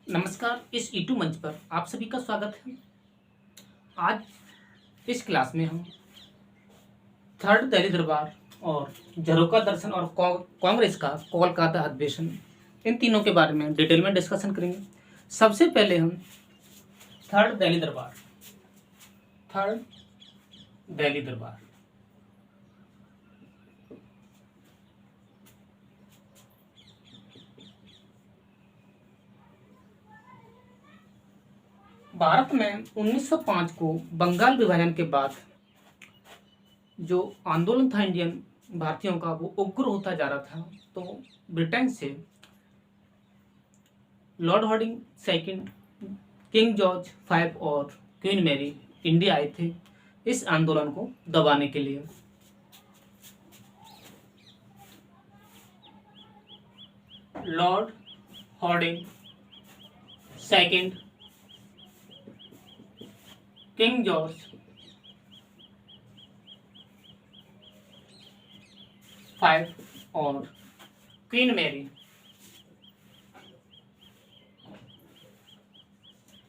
नमस्कार। इस ईटू मंच पर आप सभी का स्वागत है। आज इस क्लास में हम थर्ड दिल्ली दरबार और झरोका दर्शन और कांग्रेस का कोलकाता अधिवेशन, इन तीनों के बारे में डिटेल में डिस्कशन करेंगे। सबसे पहले हम थर्ड दिल्ली दरबार थर्ड दिल्ली दरबार भारत में 1905 को बंगाल विभाजन के बाद जो आंदोलन था इंडियन भारतीयों का, वो उग्र होता जा रहा था। तो ब्रिटेन से Lord Hardinge second, King George five और क्वीन मैरी इंडिया आए थे इस आंदोलन को दबाने के लिए। Lord Hardinge second, King George five और क्वीन मैरी,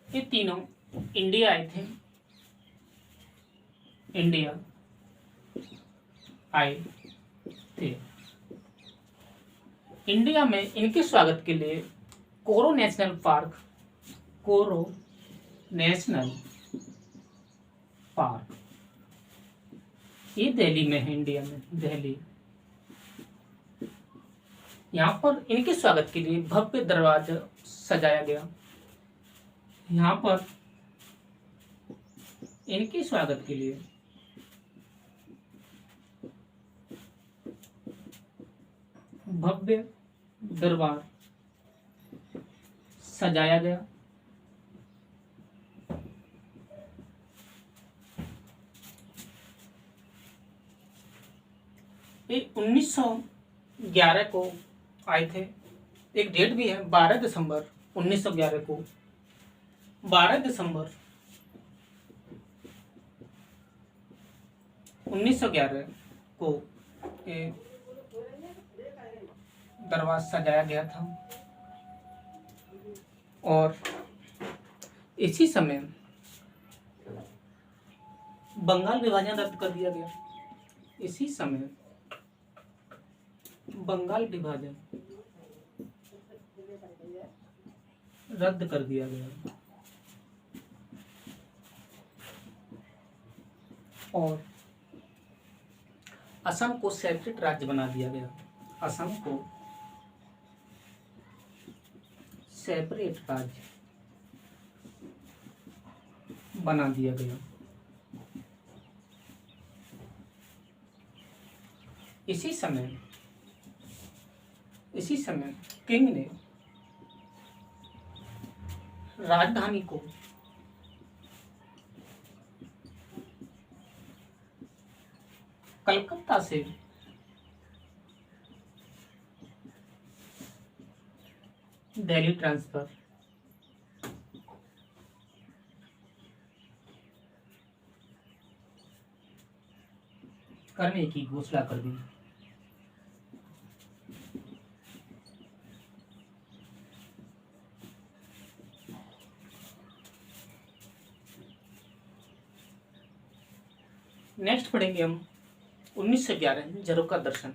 ये तीनों इंडिया आए थे। इंडिया आए थे। इंडिया में इनके स्वागत के लिए कोरो नेशनल पार्क, ये दिल्ली में है। इंडिया में दिल्ली, यहाँ पर इनके स्वागत के लिए भव्य दरवाजा सजाया गया। यहाँ पर इनके स्वागत के लिए भव्य दरबार सजाया गया। ये 1911 को आए थे। एक डेट भी है, 12 दिसंबर 1911 को। 12 दिसंबर 1911 को ये दरवाजा सजाया गया था और इसी समय बंगाल विभाजन रद्द कर दिया गया। इसी समय बंगाल विभाजन रद्द कर दिया गया और असम को सेपरेट राज्य बना दिया गया। असम को सेपरेट राज्य बना दिया गया। इसी समय किंग ने राजधानी को कलकत्ता से दिल्ली ट्रांसफर करने की घोषणा कर दी। नेक्स्ट पढ़ेंगे हम 1911 झरोका दर्शन।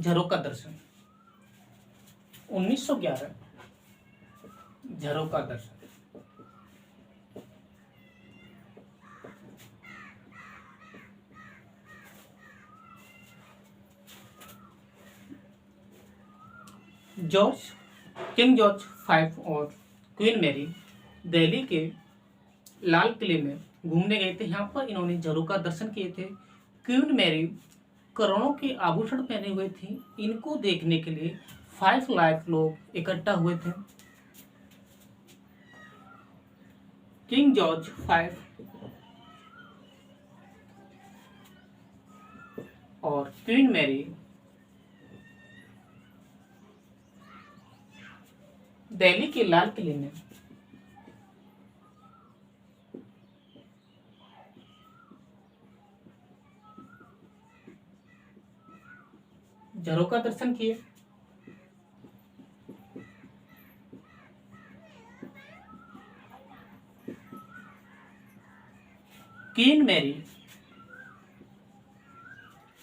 झरोका दर्शन 1911 झरोका दर्शन। किंग जॉर्ज फाइव और क्वीन मैरी दिल्ली के लाल किले में घूमने गए थे। यहाँ पर इन्होंने झरोका दर्शन किए थे। क्वीन मैरी करोड़ों के आभूषण पहने हुए थे। इनको देखने के लिए 5 लाख लोग इकट्ठा हुए थे। किंग जॉर्ज फाइव और क्वीन मैरी दिल्ली के लाल किले में झरोका दर्शन किए। क्वीन मैरी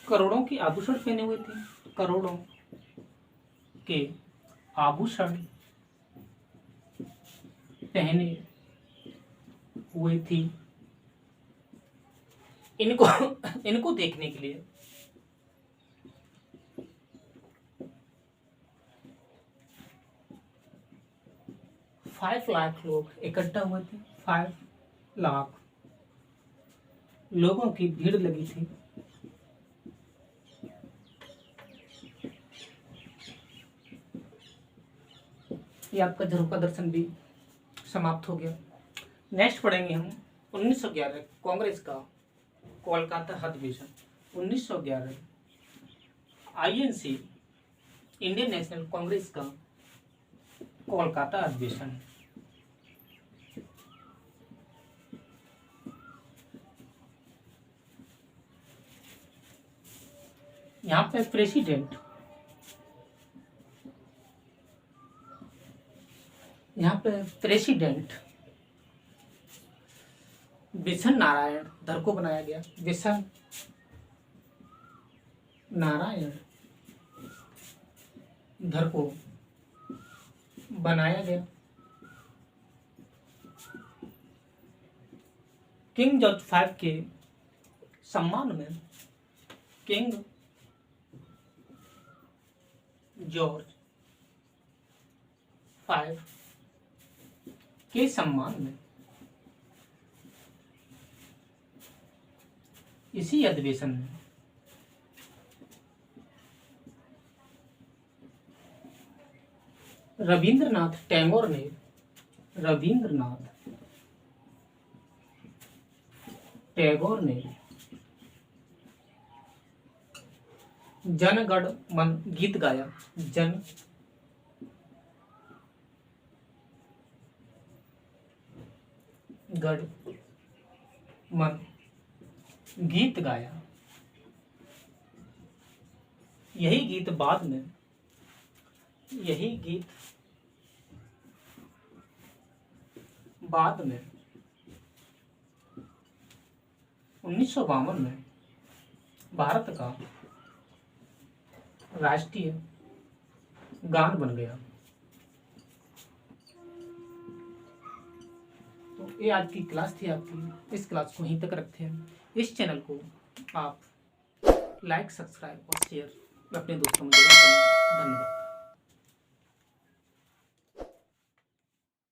करोड़ों के आभूषण पहने हुए थे, करोड़ों के आभूषण पहने हुए थी। इनको इनको देखने के लिए 5 लाख लोग इकट्ठा हुए थे। 5 लाख लोगों की भीड़ लगी थी। ये आपका झरोका दर्शन भी समाप्त हो गया। नेक्स्ट पढ़ेंगे हम 1911 कांग्रेस का कोलकाता अधिवेशन। 1911 आईएनसी इंडियन नेशनल कांग्रेस का कोलकाता अधिवेशन। यहाँ पे प्रेसिडेंट, बिशन नारायण धर को बनाया गया। बिशन नारायण धर को बनाया गया। किंग जॉर्ज V के सम्मान में, किंग जॉर्ज V के सम्मान में इसी अधिवेशन में रविंद्रनाथ टैगोर ने जन गण मन गीत गाया। जन गण मन गीत गाया। यही गीत बाद में 1952 में भारत का राष्ट्रीय गान बन गया। तो ये आज की क्लास थी आपकी। इस क्लास को यहीं तक रखते हैं। इस चैनल को आप लाइक, सब्सक्राइब और शेयर अपने दोस्तों में जरूर करना। धन्यवाद।